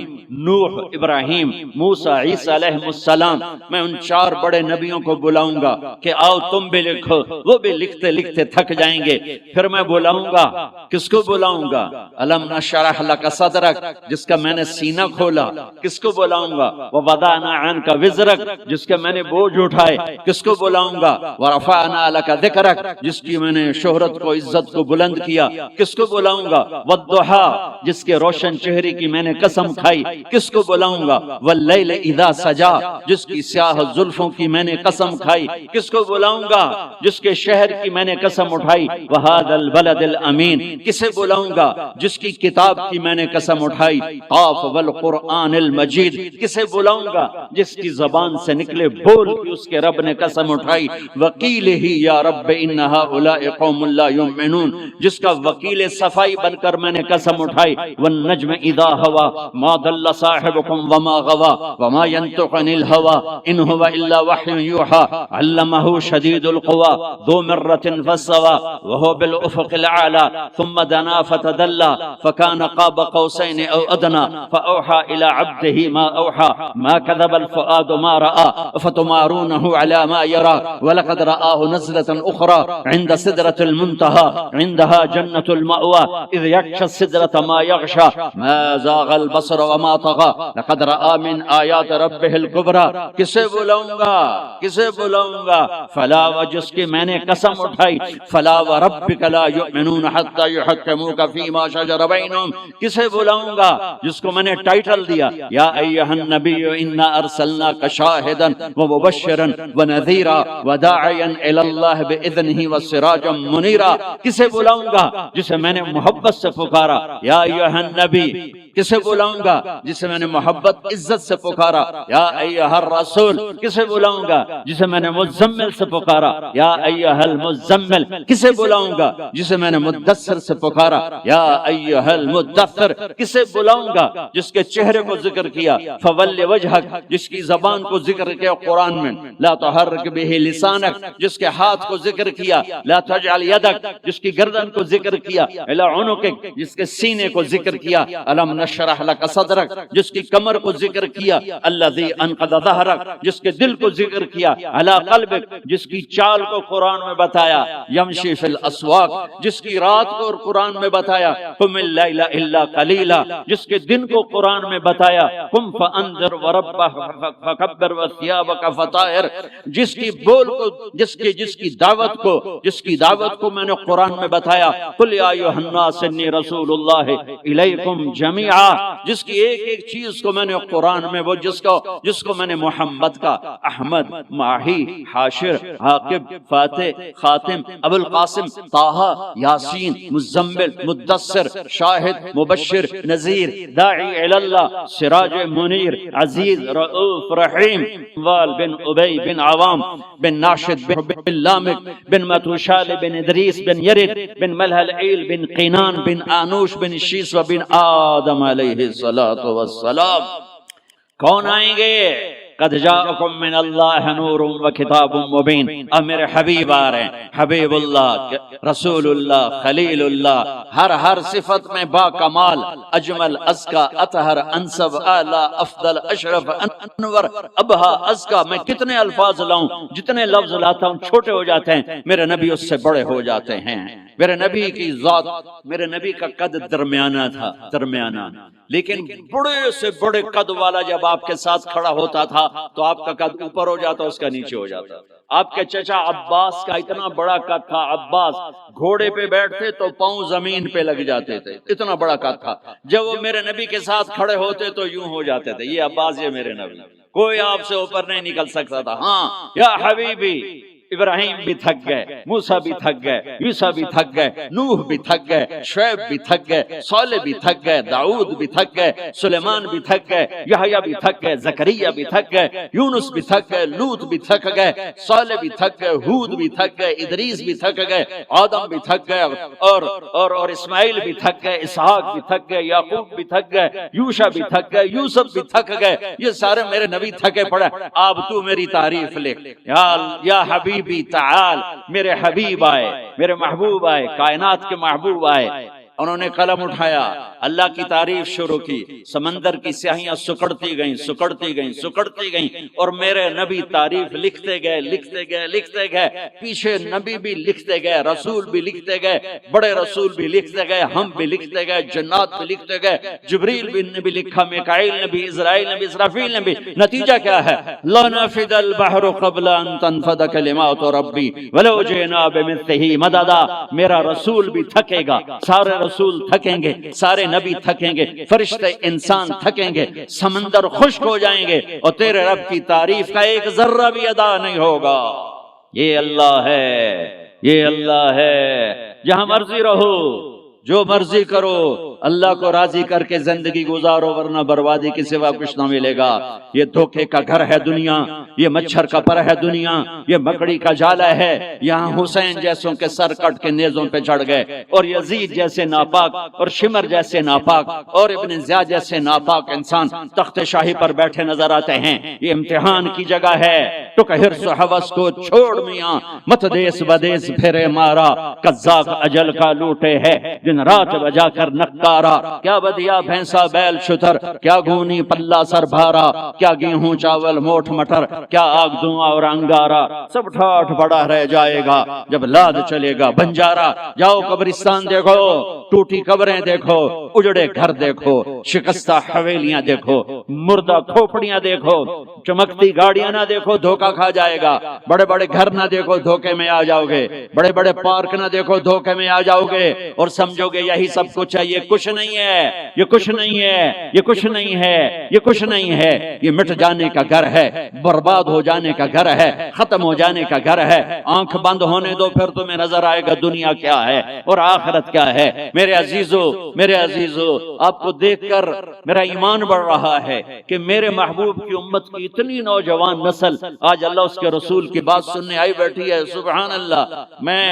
نوح، ابراہیم، موسیٰ، عیسیٰ علیہ السلام. میں ان 4 بڑے نبیوں کو بلاؤں گا کہ آؤ تم بھی لکھو. وہ بھی لکھتے لکھتے تھک جائیں گے. پھر میں بلاؤں گا، کس کو بلاؤں گا؟ الم نشرح لک صدرک، جس کا میں نے سینہ کھولا. کس کو بلاؤں گا؟ ووضعنا عنک وزرک، جس کے میں نے بوجھ اٹھائے. کس کو بلاؤں گا؟ ورفعنا لک ذکرک، جس کی میں نے شہرت کو، عزت کو بلند کیا. کس کو بلاؤں گا؟ والضحیٰ، جس کے روشن چہرے کی میں نے قسم کھائی. کس کو بلاؤں گا؟ واللیل اذا سجا، جس کی سیاہ زلفوں کی میں نے قسم کھائی. کس کو بلاؤں گا؟ جس کے شہر کی میں نے قسم اٹھائی. وہذا البلد الامین، کسے بلاؤں گا؟ جس کی کتاب کی میں نے قسم اٹھائی. قاف والقرآن المجید، کسے بلاؤں گا؟ جس کی زبان سے نکلے بول کی اس کے رب نے قسم اٹھائی. وکیلہ یا رب ان ہؤلاء قوم لا یؤمنون، جس کا وکیل صفائی بن کر میں نے قسم اٹھائی. والنجم اذا ہوا ما ضل صاحبكم وما غوا وما ينطق عن الهوى ان هو الا وحي يوحى علمه شديد القوى ذو مرة فاستوى وهو بالافق الاعلى ثم دنا فتدلى فكان قاب قوسين او ادنى فاوحى الى عبده ما اوحى ما كذب الفؤاد ما راى افتمارونه على ما يرى ولقد رآه نزلة اخرى عند سدرة المنتهى عندها جنة المأوى اذ يغشى السدرة ما يغشى ما زاغ البصر وما طغى لقد رأى من آیات ربه الكبرى. کسے بلاؤں گا؟ کسے بلاؤں گا؟ فلا، و جس کی میں نے قسم اٹھائی. فلا وربك لا يؤمنون حتى يحكموك فيما شجر بينهم. کسے بلاؤں گا؟ جس کو میں نے ٹائٹل دیا یا ایھا النبی انا ارسلناک شاہدا ومبشرا ونذیرا وداعیا الی اللہ باذنہ وسراجا منیرا. کسے بلاؤں گا؟ جسے میں نے محبت سے پکارا یا ایھا النبی. کسے بلاؤں گا؟ جسے میں نے محبت عزت سے پکارا یا ایھا الرسول. کسے بلاؤں گا؟ جسے میں نے مزمل سے پکارا یا ایھا المزمل. کسے بلاؤں گا؟ جسے میں نے مدثر سے پکارا یا ایھا المدثر. کسے بلاؤں گا؟ جس کے چہرے کو ذکر کیا فول وجہک، جس کی زبان کو ذکر کیا قرآن میں لا تحرک بہ لسانک، جس کے ہاتھ کو ذکر کیا لا تجعل یدک، جس کی گردن کو ذکر کیا الی عنقک، جس کے سینے کو ذکر کیا الم نشرح یشرح لک صدرک جس کی کمر کو ذکر کیا، الذی انقض ظہرک جس کے دل کو ذکر کیا، علی قلبک جس کی چال کو قرآن میں بتایا، یمشی فی الاسواق جس کی رات کو قرآن میں بتایا، قم اللیل الا قلیلا جس کے دن کو قرآن میں بتایا، قم فانذر وربک فکبر وثیابک فطہر جس کی بول کو جس کی دعوت کو میں نے قرآن میں بتایا، قل یا ایھا الناس انی رسول اللہ الیکم جمیعا جس کی ایک ایک چیز کو میں نے قرآن میں وہ جس کو میں نے محمد کا، احمد، ماہی، حاشر، عاقب، فاتح، خاتم، ابو القاسم، طٰہٰ، یاسین، مزمل، مدثر، شاہد، مبشر، نذیر، داعی الی اللہ، سراج منیر، عزیز، رؤوف، رحیم، وال بن ابی بن عوام بن ناشد بن لامک بن متوشال بن ادریس بن یرد بن ملحلعیل بن قینان بن آنوش بن شیس و بن آدم علیہ الصلاۃ والسلام۔ کون آئیں گے؟ قد جاءکم من اللہ نور و کتاب مبین، اب میرے حبیب آ رہے ہیں، حبیب اللہ، رسول اللہ، خلیل اللہ، ہر صفت میں با کمال، اجمل، ازکا، اطہر، انسب، اعلی، افضل، اشرف، انور، ابہا، ازکا۔ میں کتنے الفاظ لاؤں، جتنے لفظ لاتا ہوں چھوٹے ہو جاتے ہیں، میرے نبی اس سے بڑے ہو جاتے ہیں۔ میرے نبی کی ذات، میرے نبی کا قد درمیانہ تھا، درمیانہ، لیکن بڑے سے بڑے قد والا جب آپ کے ساتھ کھڑا ہوتا تھا تو آپ کا قد اوپر ہو جاتا، اس کا نیچے ہو جاتا۔ آپ کے چچا عباس کا اتنا بڑا قد تھا، عباس گھوڑے پہ بیٹھتے تو پاؤں زمین پہ لگ جاتے تھے، اتنا بڑا قد تھا۔ جب وہ میرے نبی کے ساتھ کھڑے ہوتے تو یوں ہو جاتے تھے، یہ عباس، یہ میرے نبی، کوئی آپ سے اوپر نہیں نکل سکتا تھا۔ ہاں یا حبیبی، ابراہیم بھی تھک گئے، موسیٰ بھی تھک گئے، عیسیٰ بھی تھک گئے، نوح بھی تھک گئے، شعیب بھی تھک گئے، صالح بھی تھک گئے، داؤد بھی تھک گئے، سلیمان بھی تھک گئے، یحییٰ بھی تھک گئے، زکریا بھی تھک گئے، یونس بھی تھک گئے، لوط بھی تھک گئے، صالح بھی تھک گئے، ہود بھی تھک گئے، ادریس بھی تھک گئے، آدم بھی تھک گئے، اور اسماعیل بھی تھک گئے، اسحاق بھی تھک گئے، یعقوب بھی تھک گئے، یوشع بھی تھک گئے، یوسف بھی تھک گئے، یہ سارے میرے نبی تھکے پڑے۔ اب تو میری تعریف لکھ، یا حبیب تعال، میرے حبیب آئے، میرے محبوب آئے، کائنات کے محبوب آئے۔ انہوں نے قلم اٹھایا، اللہ کی تعریف شروع کی، سمندر کی سیاہیاں سکڑتی گئیں، سکڑتی گئیں، سکڑتی گئیں، اور میرے نبی تعریف لکھتے گئے، لکھتے گئے، لکھتے گئے، پیچھے نبی بھی لکھتے گئے، رسول بھی لکھتے گئے، بڑے رسول بھی لکھتے گئے، ہم بھی لکھتے گئے، جنات بھی لکھتے گئے، جبریل نے بھی لکھا، میکائیل نے بھی، اسرائیل نے بھی، اسرافیل نے بھی۔ نتیجہ کیا ہے؟ لَنَفِدَ الْبَحْرُ قَبْلَ أَن تَنفَدَ كَلِمَاتُ رَبِّي وَلَوْ جِئْنَا بِمِثْلِهِ مَدَدًا۔ میرا رسول بھی تھکے گا، سارے رسول تھکیں گے، سارے نبی تھکیں گے، فرشتے انسان تھکیں گے، سمندر خشک ہو جائیں گے، اور تیرے رب کی تعریف کا ایک ذرہ بھی ادا نہیں ہوگا۔ یہ اللہ ہے، یہ اللہ ہے۔ جہاں مرضی رہو، جو مرضی کرو، اللہ کو راضی کر کے زندگی گزارو، ورنہ بربادی کے سوا کچھ نہ ملے گا۔ یہ دھوکے کا گھر ہے دنیا، یہ مچھر کا پر ہے دنیا، یہ مکڑی کا جالا ہے۔ یہاں حسین جیسوں کے سر کٹ کے نیزوں پہ چڑھ گئے، اور یزید جیسے ناپاک، اور شمر جیسے ناپاک، اور ابن زیاد جیسے ناپاک انسان تخت شاہی پر بیٹھے نظر آتے ہیں۔ یہ امتحان کی جگہ ہے۔ تو کہ حرص و حوث کو چھوڑ میاں، مت دیس بدیس پھرے مارا، قذاق اجل کا لوٹے ہے دن رات بجا کر نکارا۔ کیا بدیا بھینسا بیل شتر، کیا گونی پلہ سر بھارا، کیا گیہوں چاول موٹھ مٹر، کیا آگ دھواں اور انگارا، سب ٹھاٹھ پڑا رہ جائے گا جب لاد چلے گا بنجارا۔ جاؤ قبرستان دیکھو، ٹوٹی قبریں دیکھو، اجڑے گھر دیکھو، شکستہ حویلیاں دیکھو، مردہ کھوپڑیاں دیکھو، چمکتی گاڑیاں نہ دیکھو، دھوکہ کھا جائے گا۔ بڑے بڑے گھر نہ دیکھو، دھوکے میں آ جاؤ گے۔ بڑے بڑے پارک نہ دیکھو، دھوکے میں آ جاؤ گے، اور سمجھو گے یہی سب کچھ ہے۔ یہ کچھ نہیں ہے، یہ کچھ نہیں ہے، یہ کچھ نہیں ہے، یہ کچھ نہیں ہے۔ یہ مٹ جانے کا گھر ہے، برباد ہو جانے کا گھر ہے، ختم ہو جانے کا گھر ہے۔ آنکھ بند ہونے دو، پھر تمہیں نظر آئے گا دنیا کیا ہے اور آخرت کیا ہے۔ میرے عزیزو، میرے عزیزو، آپ کو دیکھ کر میرا ایمان بڑھ رہا ہے کہ میرے محبوب کی امت کی اتنی نوجوان نسل آج اللہ اس کے رسول کی بات سننے آئی بیٹھی ہے۔ سبحان اللہ۔ میں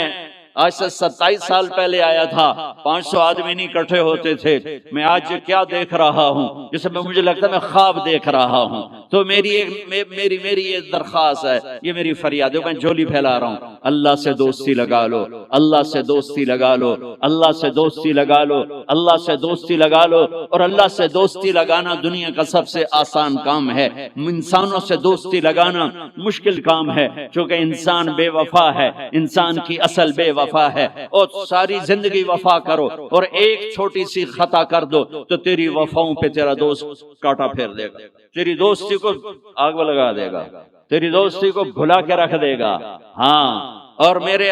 آج سے 27 سال پہلے آیا تھا، 500 آدمی نہیں اکٹھے ہوتے تھے۔ میں آج کیا دیکھ رہا ہوں، جسے مجھے لگتا ہے میں خواب دیکھ رہا ہوں۔ تو میری یہ درخواست ہے، یہ میری فریاد ہے، میں جھولی پھیلا رہا ہوں، اللہ سے دوستی لگا لو، اللہ سے دوستی لگا لو، اللہ سے دوستی لگا لو، اللہ سے دوستی لگا لو۔ اور اللہ سے دوستی لگانا دنیا کا سب سے آسان کام ہے، انسانوں سے دوستی لگانا مشکل کام ہے، چونکہ انسان بے وفا ہے، انسان کی اصل بے وفا ہے۔ اور ساری زندگی وفا کرو اور ایک چھوٹی سی خطا کر دو تو تیری وفاؤں پہ تیرا دوست کاٹا پھیر دے گا، تیری دوستی کو آگ لگا دے گا، تیری دوستی کو بھلا کے رکھ دے گا۔ ہاں، اور میرے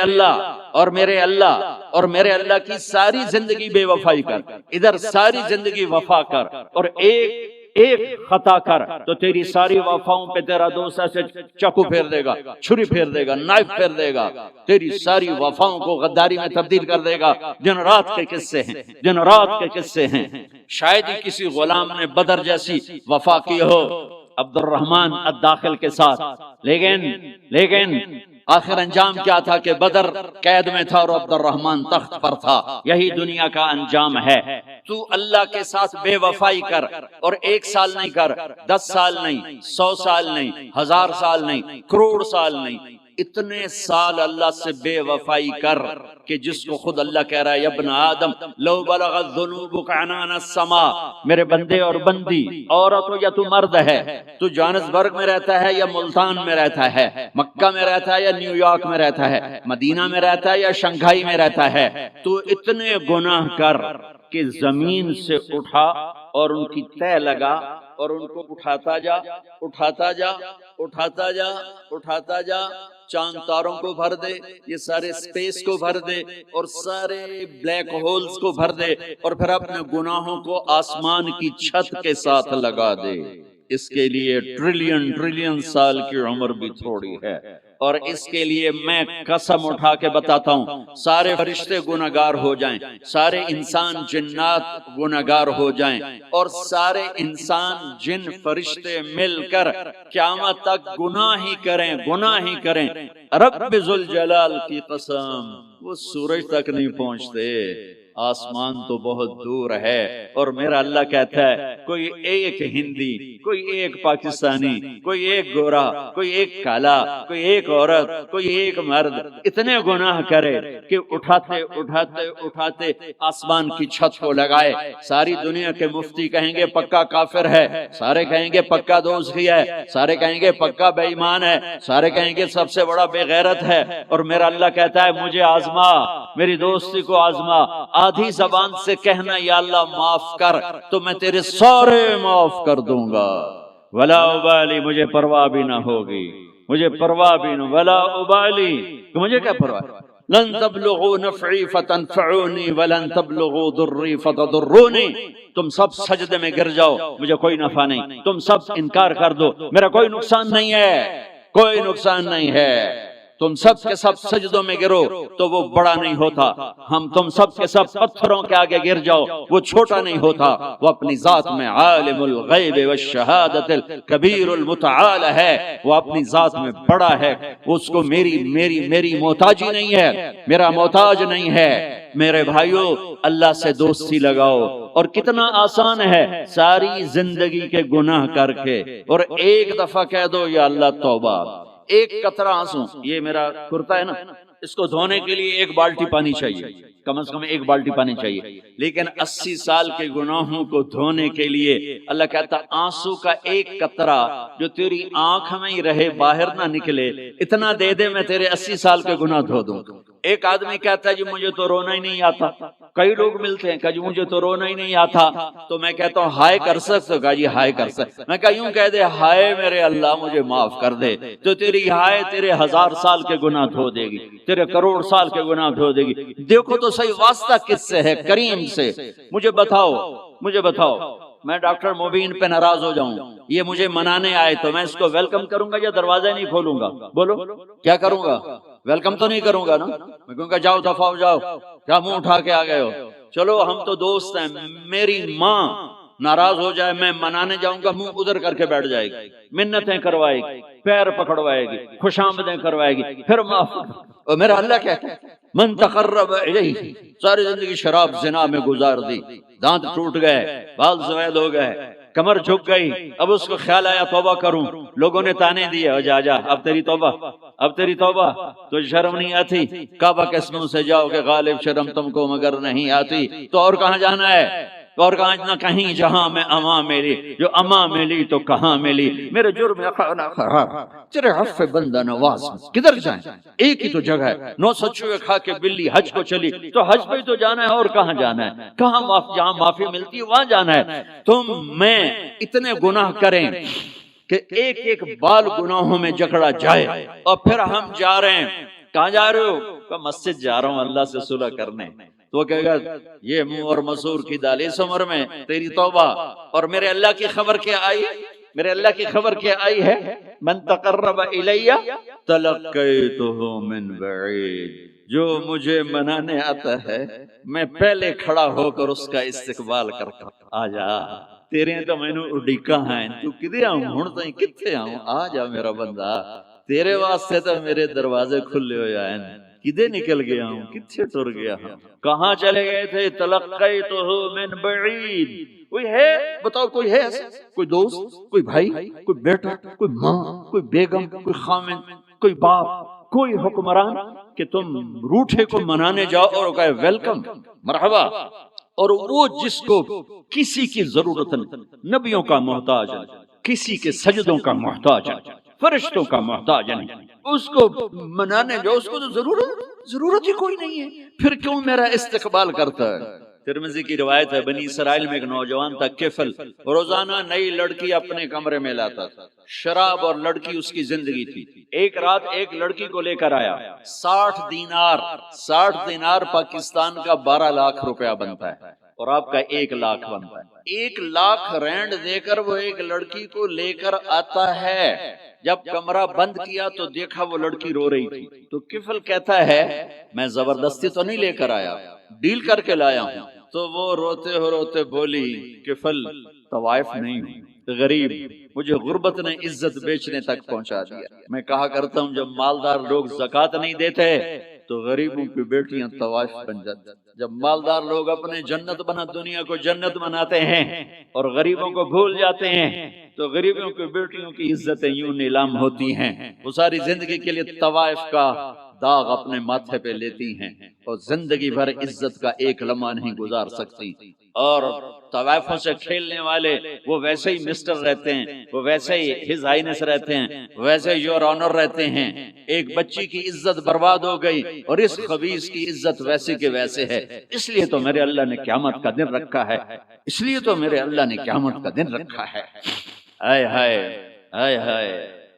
اللہ کی ساری زندگی بے وفائی کر، ادھر ساری زندگی وفا کر، اور ایک خطا کر تو تیری ساری وفاؤں پہ تیرا دوست ایسے چاقو پھیر دے گا، چھری پھیر دے گا، نائف پھیر دے گا، تیری ساری وفاؤں کو غداری میں تبدیل کر دے گا۔ دن رات کے قصے ہیں، دن رات کے قصے ہیں۔ شاید ہی کسی غلام نے بدر جیسی وفا کی ہو عبد الرحمن الداخل کے ساتھ، لیکن آخر انجام کیا تھا کہ بدر قید میں تھا اور عبد الرحمن تخت پر تھا۔ یہی دنیا کا انجام ہے۔ تو اللہ کے ساتھ بے وفائی کر، اور 1 سال نہیں کر، 10 سال نہیں، 100 سال نہیں، 1000 سال نہیں، کروڑ سال نہیں، اتنے سال اللہ سے بے وفائی کر کہ جس کو خود اللہ کہہ رہا ہے، یا ابن آدم لو بلغت ذنوبک عنان السماء، میرے بندے اور بندی، عورت ہو یا تو مرد ہے، تو جوہانسبرگ میں رہتا ہے یا ملتان میں رہتا ہے، مکہ میں رہتا ہے یا نیو یارک میں رہتا ہے، مدینہ میں رہتا ہے یا شنگھائی میں رہتا ہے، تو اتنے گناہ کر کہ زمین سے اٹھا اور ان کی تہ لگا اور ان کو اٹھاتا جا، اٹھاتا جا، اٹھاتا جا، اٹھاتا جا، چاند تاروں کو بھر دے، یہ سارے سپیس کو بھر دے، اور سارے بلیک ہولز کو بھر دے، اور پھر اپنے گناہوں کو آسمان کی چھت کے ساتھ لگا دے۔ اس کے لیے ٹریلین سال کی عمر بھی تھوڑی ہے، اور اس کے لیے میں قسم اٹھا کے بتاتا ہوں، سارے فرشتے گناہگار ہو جائیں، سارے انسان جنات گناہگار ہو جائیں، اور سارے انسان جن فرشتے مل کر قیامت تک گناہ ہی کریں، رب ذوالجلال کی قسم وہ سورج تک نہیں پہنچتے، آسمان تو بہت دور ہے۔ اور میرا اللہ کہتا ہے، کوئی ایک ہندی، کوئی ایک پاکستانی، کوئی ایک گورا، کوئی ایک کالا، کوئی ایک عورت، کوئی ایک مرد اتنے گناہ کرے کہ اٹھاتے اٹھاتے اٹھاتے آسمان کی چھت کو لگائے، ساری دنیا کے مفتی کہیں گے پکا کافر ہے، سارے کہیں گے پکا دوزخی ہے، سارے کہیں گے پکا بے ایمان ہے، سارے کہیں گے سب سے بڑا بے غیرت ہے، اور میرا اللہ کہتا ہے مجھے آزما، میری دوستی کو آزما، آدھی زبان سے کہنا یا اللہ معاف کر تو میں تیرے سارے معاف کر دوں گا، ولا ابالی، مجھے پرواہ بھی نہ ہوگی، مجھے پرواہ بھی نہ، ولا ابالی، کہ مجھے کیا پرواہ، لن تبلغوا نفعی فتنفعونی ولن تبلغوا ضری فتضرونی، تم سب سجدے میں گر جاؤ مجھے کوئی نفع نہیں، تم سب انکار کر دو میرا کوئی نقصان نہیں ہے، کوئی نقصان نہیں ہے، تم سب کے سب سجدوں میں گرو تو وہ بڑا نہیں ہوتا، تم سب کے سب پتھروں کے آگے گر جاؤ وہ چھوٹا نہیں ہوتا، وہ اپنی ذات میں عالم الغیب والشہادت الکبیر المتعال ہے، وہ اپنی ذات میں بڑا ہے، اس کو میری محتاجی نہیں ہے، میرا محتاج نہیں ہے۔ میرے بھائیو، اللہ سے دوستی لگاؤ، اور کتنا آسان ہے، ساری زندگی کے گناہ کر کے اور ایک دفعہ کہہ دو یا اللہ توبہ، ایک قطرہ آنسو، یہ میرا کرتا ہے نا، اس کو دھونے کے لیے 1 بالٹی پانی چاہیے، کم از کم 1 بالٹی پانی چاہیے، لیکن 80 سال کے گناہوں کو دھونے کے لیے اللہ کہتا آنسو کا 1 قطرہ جو تیری آنکھ میں ہی رہے، باہر نہ نکلے، اتنا دے دے میں تیرے 80 سال کے گناہ دھو دوں۔ ایک آدمی کہتا ہے جی مجھے تو رونا ہی نہیں آتا، کئی لوگ ملتے ہیں کہ جی مجھے تو رونا ہی نہیں آتا، تو میں کہتا ہوں ہائے کر سکتے ہو؟ کہا جی ہائے کر سکتے، میں کہا یوں کہہ دے ہائے میرے اللہ مجھے معاف کر دے، تو تیری ہائے تیرے 1000 سال کے گناہ دھو دے گی، تیرے کروڑ سال کے گناہ دھو دے گی۔ دیکھو تو صحیح واسطہ کس سے ہے؟ کریم سے۔ مجھے بتاؤ میں ڈاکٹر مبین پہ ناراض ہو جاؤں، یہ مجھے منانے آئے تو میں اس کو ویلکم کروں گا یا دروازہ نہیں کھولوں گا؟ بولو کیا کروں گا؟ ویلکم تو نہیں کروں گا نا، میں کہوں گا جاؤ دفعہ ہو جاؤ، کیا منہ اٹھا کے آ گئے ہو؟ چلو ہم تو دوست ہیں، میری ماں ناراض ہو جائے میں منانے جاؤں گا، منہ ادھر کر کے بیٹھ جائے گی، منتیں کروائے گی، پیر پکڑوائے گی، خوشامدیں کروائے گی، پھر معاف۔ اور میرا اللہ کہتا ہے من تقرب الیہ، ساری زندگی شراب زنا میں گزار دی، دانت ٹوٹ گئے، بال سفید ہو گئے، کمر جھک گئی، اب اس کو خیال آیا توبہ کروں، لوگوں نے تانے دیے، جا جا اب تیری توبہ، اب تیری توبہ، تو شرم نہیں آتی؟ کعبہ کے منہ سے جاؤ کہ غالب شرم تم کو مگر نہیں آتی، تو اور کہاں جانا ہے؟ اور کہاں نہ کہیں جہاں میں اما ملی، جو اما ملی تو کہاں ملی، میرے جرم خانہ خراب، تیرے عفو بندہ نواز، کدھر جائیں؟ ایک ہی تو جگہ ہے، 9 سچوے کھا کے بلی حج کو چلی، تو حج پہ تو جانا ہے، اور کہاں جانا ہے؟ کہاں جہاں معافی ملتی ہے وہاں جانا ہے۔ تم میں اتنے گناہ کریں کہ ایک ایک بال گناہوں میں جکڑا جائے، اور پھر ہم جا رہے ہیں، کہاں جا رہے ہو؟ کہ مسجد جا رہا ہوں اللہ سے صلح کرنے، تو وہ کہے گا یہ منہ اور مسور کی دال، اس عمر میں تیری توبہ، اور میرے اللہ کی خبر کیا آئی ہے؟ میرے اللہ کی خبر کیا آئی ہے؟ من تقرب الی تلقیتہ من بعید، جو مجھے منانے آتا ہے میں پہلے کھڑا ہو کر اس کا استقبال کرتا ہوں۔ آ جا، تیرے تو مینوں اڈیکا ہیں، تو کدے آؤں ہن تائیں کتھے آؤں؟ آ جا میرا بندہ، تیرے واسطے تو میرے دروازے کھلے ہوئے ہیں، کدے نکل گیا ہوں، کتھے ٹر گیا ہوں، کہاں چلے گئے تھے؟ تلقیتہ من بعید، کوئی ہے بتاؤ، کوئی ہے ایسا؟ کوئی دوست، کوئی بھائی، کوئی بیٹا، کوئی ماں، کوئی بیگم، کوئی خامن، کوئی باپ، کوئی حکمران کہ تم روٹھے کو منانے جاؤ اور کہے ویلکم، مرحبا، اور وہ جس کو کسی کی ضرورت نہیں، نبیوں کا محتاج ہے، کسی کے سجدوں کا محتاج ہے، فرشتوں کا محتاج نہیں، اس کو منانے جاؤ، اس کو تو ضرورت ہی کوئی نہیں ہے، پھر کیوں میرا استقبال کرتا ہے؟ ترمذی کی روایت ہے، بنی اسرائیل میں ایک نوجوان تھا کفل، روزانہ نئی لڑکی اپنے کمرے میں لاتا تھا، شراب اور لڑکی اس کی زندگی تھی۔ ایک رات ایک لڑکی کو لے کر آیا، 60 دینار پاکستان کا 12 لاکھ روپیہ بنتا ہے، اور آپ کا 1 لاکھ بنتا ہے۔ 1 لاکھ رینڈ دے کر وہ ایک لڑکی کو لے کر آتا ہے، جب کمرہ بند کیا تو دیکھا وہ لڑکی رو رہی تھی، تو کفل کہتا ہے میں زبردستی تو نہیں لے کر آیا، ڈیل کر کے لایا ہوں، تو وہ روتے بولی کفل طوائف نہیں ہوں، غریب، مجھے غربت نے عزت بیچنے تک پہنچا دیا۔ میں کہا کرتا ہوں جب مالدار لوگ زکوٰۃ نہیں دیتے تو غریبوں کی بیٹیاں طوائف بن جاتی، جب مالدار لوگ اپنے جنت بنا دنیا کو جنت بناتے ہیں اور غریبوں کو بھول جاتے ہیں تو غریبوں کی بیٹیوں کی عزتیں یوں نیلام ہوتی ہیں، وہ ساری زندگی کے لیے طوائف کا داغ اپنے ماتھے پہ لیتی ہیں اور زندگی بھر عزت کا ایک لمحہ نہیں گزار سکتی۔ اور طوائفوں سے کھیلنے والے وہ ویسے ہی مسٹر رہتے ہیں، وہ ویسے ہی ہز ہائنس رہتے ہیں، ویسے ہی یور آنر رہتے ہیں۔ ایک بچی کی عزت برباد ہو گئی اور اس خبیث کی عزت ویسے کے ویسے ہے، اس لیے تو میرے اللہ نے قیامت کا دن رکھا ہے، اس لیے تو میرے اللہ نے قیامت کا دن رکھا ہے۔ ہائے ہائے ہائے ہائے،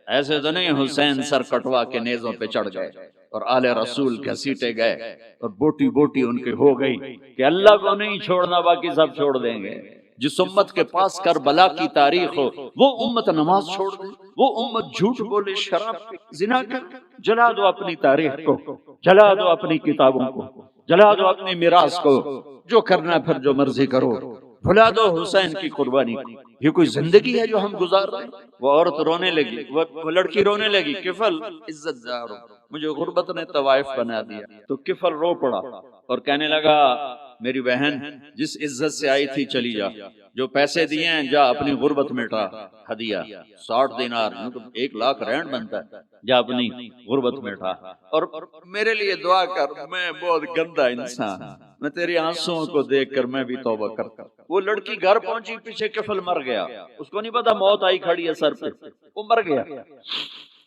ایسے تو نہیں حسین سر کٹوا کے نیزوں پہ چڑھ گئے اور آل رسول گھسیٹے گئے اور بوٹی بوٹی ان کی ہو گئی کہ اللہ کو نہیں چھوڑنا باقی سب چھوڑ دیں گے۔ جس امت کے پاس کربلا کی تاریخ ہو وہ امت نماز چھوڑ دے، وہ امت جھوٹ بولے، شراب پی، زنا کر، جلا دو اپنی تاریخ کو، جلا دو اپنی کتابوں کو، جلا دو اپنی میراث کو، جو کرنا پھر جو مرضی کرو، بھلا دو حسین کی قربانی کو۔ یہ کوئی زندگی ہے جو ہم گزار رہے ہیں؟ وہ عورت رونے لگی، وہ لڑکی رونے لگی، کفل عزت دار ہو، مجھے غربت نے طوائف بنا دیا۔ تو کفل رو پڑا اور کہنے لگا میری بہن جس عزت سے آئی تھی چلی جا، جو پیسے دیے ہیں جا اپنی غربت مٹا، ہدیہ 60 دینار 1 لاکھ رینڈ بنتا ہے، جا اپنی غربت مٹا، اور میرے لیے دعا کر، میں بہت گندا انسان، میں تیری آنسوؤں کو دیکھ کر میں بھی توبہ کرتا۔ وہ لڑکی گھر پہنچی، پیچھے کفل مر گیا، اس کو نہیں پتا موت آئی کھڑی ہے سر پہ، وہ مر گیا۔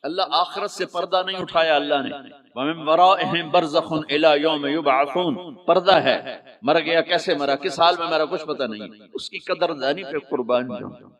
اللہ آخرت سے پردہ نہیں اٹھایا اللہ نے، وَمِن وَرَائِهِمْ بَرْزَخٌ إِلَى يَوْمِ يُبْعَثُونَ، پردہ ہے، مر گیا، کیسے مرا، کس حال میں مرا، کچھ پتہ نہیں، اس کی قدردانی پہ قربان جاؤں۔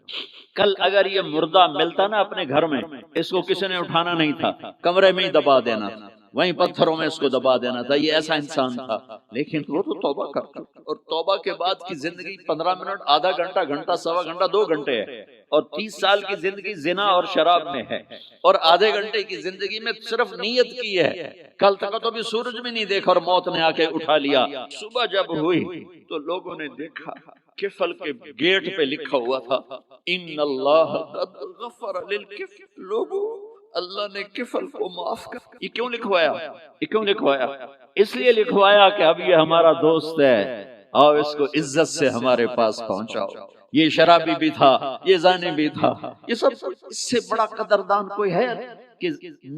کل اگر یہ مردہ ملتا نا اپنے گھر میں، اس کو کسی نے اٹھانا نہیں تھا، کمرے میں ہی دبا دینا تھا، وہیں پتھروں میں اس کو دبا دینا تھا، یہ ایسا انسان تھا، لیکن وہ تو توبہ کرتا، اور توبہ کے بعد کی زندگی 15 منٹ، آدھا گھنٹہ، گھنٹہ، سوا گھنٹہ، 2 گھنٹے ہے، اور 30 سال کی زندگی زنا اور شراب میں ہے، اور آدھے گھنٹے کی زندگی میں صرف نیت کی ہے۔ کل تک تو بھی سورج بھی نہیں دیکھا اور موت نے آ کے اٹھا لیا۔ صبح جب ہوئی تو لوگوں نے دیکھا کفل کے گیٹ پہ لکھا ہوا تھا ان اللہ قد غفر للکفل، لوگوں اللہ نے کفل کو معاف کر۔ یہ کیوں لکھوایا؟ یہ کیوں لکھوایا؟ اس لیے لکھوایا کہ اب یہ ہمارا دوست ہے، اور اس کو عزت سے ہمارے پاس پہنچاؤ۔ یہ شرابی بھی تھا، یہ زانی بھی تھا، یہ سب اس سے بڑا قدردان کوئی ہے کہ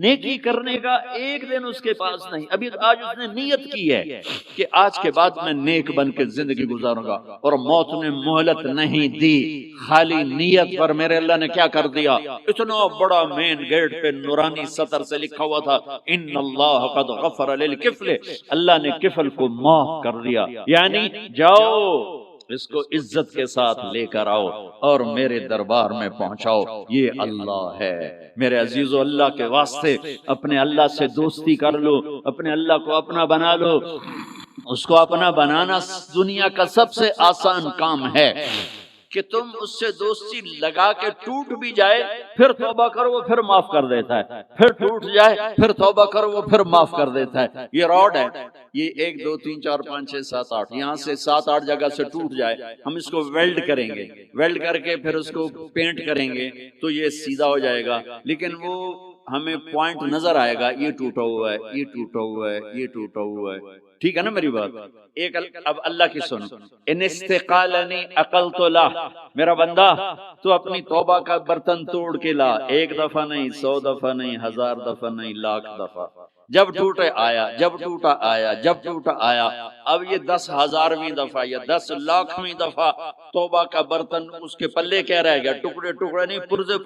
نیکی کرنے کا ایک دن اس کے پاس نہیں. ابھی آج اس نے نیت کی ہے کہ آج کے بعد میں نیک بن کے زندگی گزاروں گا، اور موت نے مہلت نہیں دی. خالی نیت پر میرے اللہ نے کیا کر دیا، اتنا بڑا مین گیٹ پہ نورانی سطر سے لکھا ہوا تھا ان اللہ قد غفر للکفل، اللہ نے کفل کو معاف کر دیا. یعنی جاؤ اس کو عزت کے ساتھ لے کر آؤ اور میرے دربار میں پہنچاؤ، یہ اللہ ہے. میرے عزیزو، اللہ کے واسطے اپنے اللہ سے دوستی کر لو، اپنے اللہ کو اپنا بنا لو. اس کو اپنا بنانا دنیا کا سب سے آسان کام ہے کہ تم اس سے دوستی لگا کے ٹوٹ بھی جائے پھر توبہ کرو وہ پھر معاف کر دیتا ہے، پھر ٹوٹ جائے پھر توبہ کرو وہ پھر معاف کر دیتا ہے. یہ راڈ ہے، یہ 1 2 3 4 5 6 7 8 یہاں سے 7 8 جگہ سے ٹوٹ جائے، ہم اس کو ویلڈ کریں گے، ویلڈ کر کے پھر اس کو پینٹ کریں گے تو یہ سیدھا ہو جائے گا. لیکن وہ ہمیں پوائنٹ نظر آئے گا، یہ ٹوٹا ہوا ہے، یہ ٹوٹا ہوا ہے، یہ ٹوٹا ہوا ہے. ٹھیک ہے نا میری بات؟ ایک اب اللہ کی سنو، ان استقالنی عقلت لا، میرا بندہ تو اپنی توبہ کا برتن توڑ کے لا، 1 دفعہ نہیں، 100 دفعہ نہیں، 1000 دفعہ نہیں، 1,00,000 دفعہ. جب ٹوٹے آیا، جب ٹوٹا آیا، جب ٹوٹا آیا. اب یہ 10,000ویں دفعہ یا 10,00,000ویں دفعہ توبہ کا برتن اس کے پلے کیا رہ گیا، ٹکڑے ٹکڑے نہیں، پرزے